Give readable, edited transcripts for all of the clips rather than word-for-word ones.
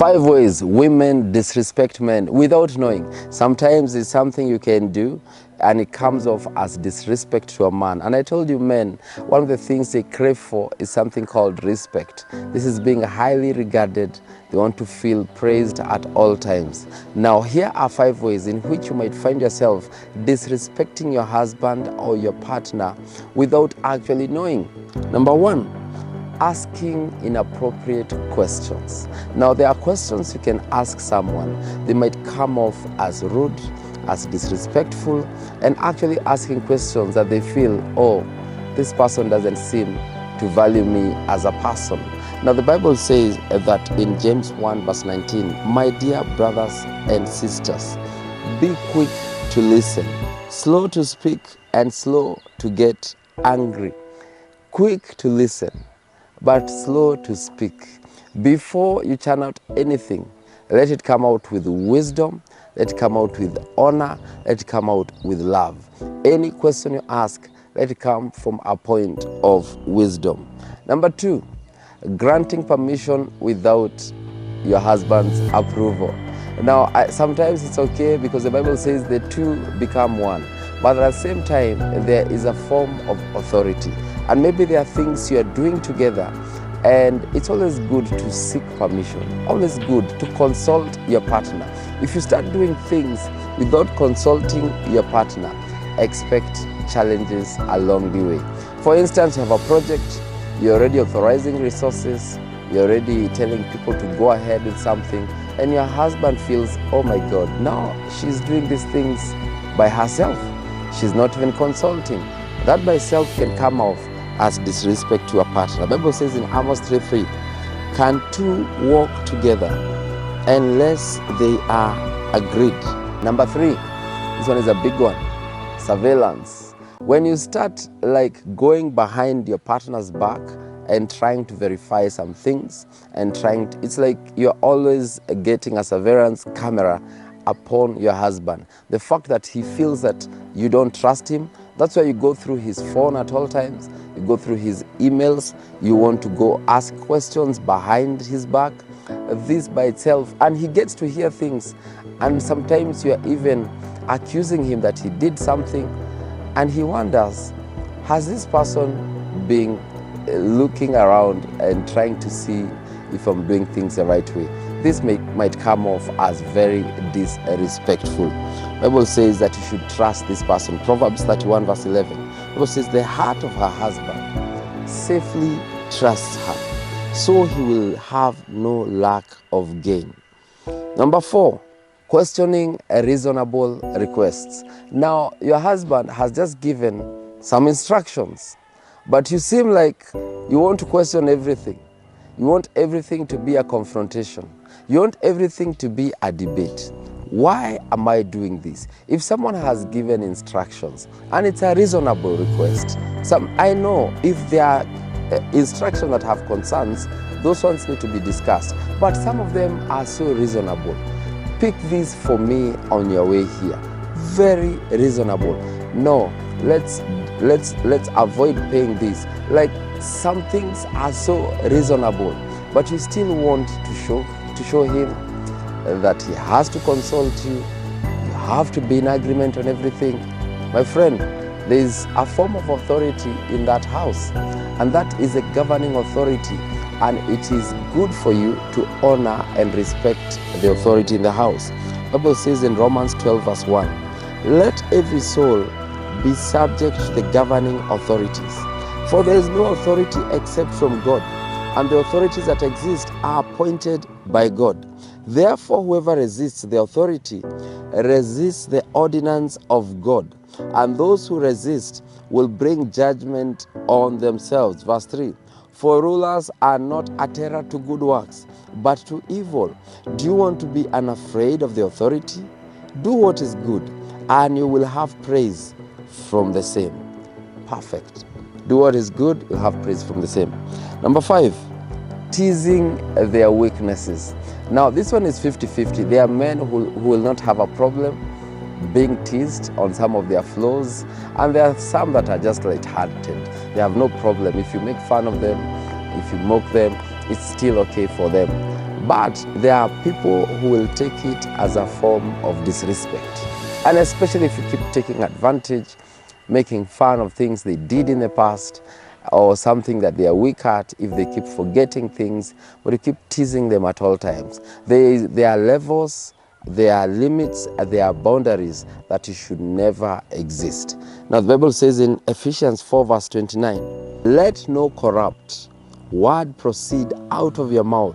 5 ways women disrespect men without knowing. Sometimes it's something you can do and it comes off as disrespect to a man. And I told you, men, one of the things they crave for is something called respect. This is being highly regarded. They want to feel praised at all times. Now, here are 5 ways in which you might find yourself disrespecting your husband or your partner without actually knowing. Number 1, asking inappropriate questions. Now, there are questions you can ask someone. They might come off as rude, as disrespectful, and actually asking questions that they feel, oh, this person doesn't seem to value me as a person. Now, the Bible says that in James 1 verse 19, my dear brothers and sisters, be quick to listen, slow to speak, and slow to get angry. Quick to listen, but slow to speak. Before you churn out anything, let it come out with wisdom, let it come out with honor, let it come out with love. Any question you ask, let it come from a point of wisdom. Number 2, granting permission without your husband's approval. Now, sometimes it's okay because the Bible says the two become one. But at the same time, there is a form of authority. And maybe there are things you are doing together, and it's always good to seek permission, always good to consult your partner. If you start doing things without consulting your partner, expect challenges along the way. For instance, you have a project, you're already authorizing resources, you're already telling people to go ahead with something, and your husband feels, oh my God, now she's doing these things by herself. She's not even consulting. That by itself can come off as disrespect to a partner. The Bible says in Amos 3:3, can two walk together unless they are agreed? Number 3, this one is a big one, surveillance. When you start going behind your partner's back and trying to verify some things and it's like you're always getting a surveillance camera upon your husband. The fact that he feels that you don't trust him, that's why you go through his phone at all times, you go through his emails, you want to go ask questions behind his back, this by itself, and he gets to hear things, and sometimes you are even accusing him that he did something, and he wonders, has this person been looking around and trying to see if I'm doing things the right way? This might come off as very disrespectful. The Bible says that you should trust this person. Proverbs 31 verse 11. The Bible says the heart of her husband safely trusts her, so he will have no lack of gain. Number 4, questioning reasonable requests. Now, your husband has just given some instructions, but you seem like you want to question everything. You want everything to be a confrontation. You want everything to be a debate. Why am I doing this? If someone has given instructions and it's a reasonable request, I know if there are instructions that have concerns, those ones need to be discussed. But some of them are so reasonable. Pick this for me on your way here. Very reasonable. No, let's avoid paying this. Some things are so reasonable, but you still want to show him that he has to consult you. You have to be in agreement on everything. My friend, there is a form of authority in that house, and that is a governing authority, and it is good for you to honor and respect the authority in the house. The Bible says in Romans 12 verse 1, let every soul be subject to the governing authorities. For there is no authority except from God, and the authorities that exist are appointed by God. Therefore, whoever resists the authority resists the ordinance of God, and those who resist will bring judgment on themselves. Verse 3, for rulers are not a terror to good works, but to evil. Do you want to be unafraid of the authority? Do what is good, and you will have praise from the same. Perfect. Do what is good, you'll have praise from the same. Number 5, teasing their weaknesses. Now, this one is 50-50. There are men who will not have a problem being teased on some of their flaws, and there are some that are just light-hearted. They have no problem. If you make fun of them, if you mock them, it's still okay for them. But there are people who will take it as a form of disrespect. And especially if you keep taking advantage, making fun of things they did in the past, or something that they are weak at, if they keep forgetting things, but you keep teasing them at all times. There are levels, there are limits, and there are boundaries that you should never exist. Now the Bible says in Ephesians 4 verse 29, let no corrupt word proceed out of your mouth,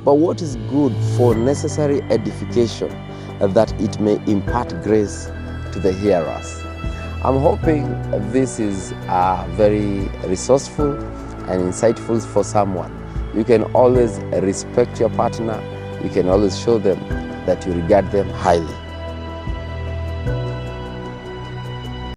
but what is good for necessary edification, that it may impart grace to the hearers. I'm hoping this is very resourceful and insightful for someone. You can always respect your partner. You can always show them that you regard them highly.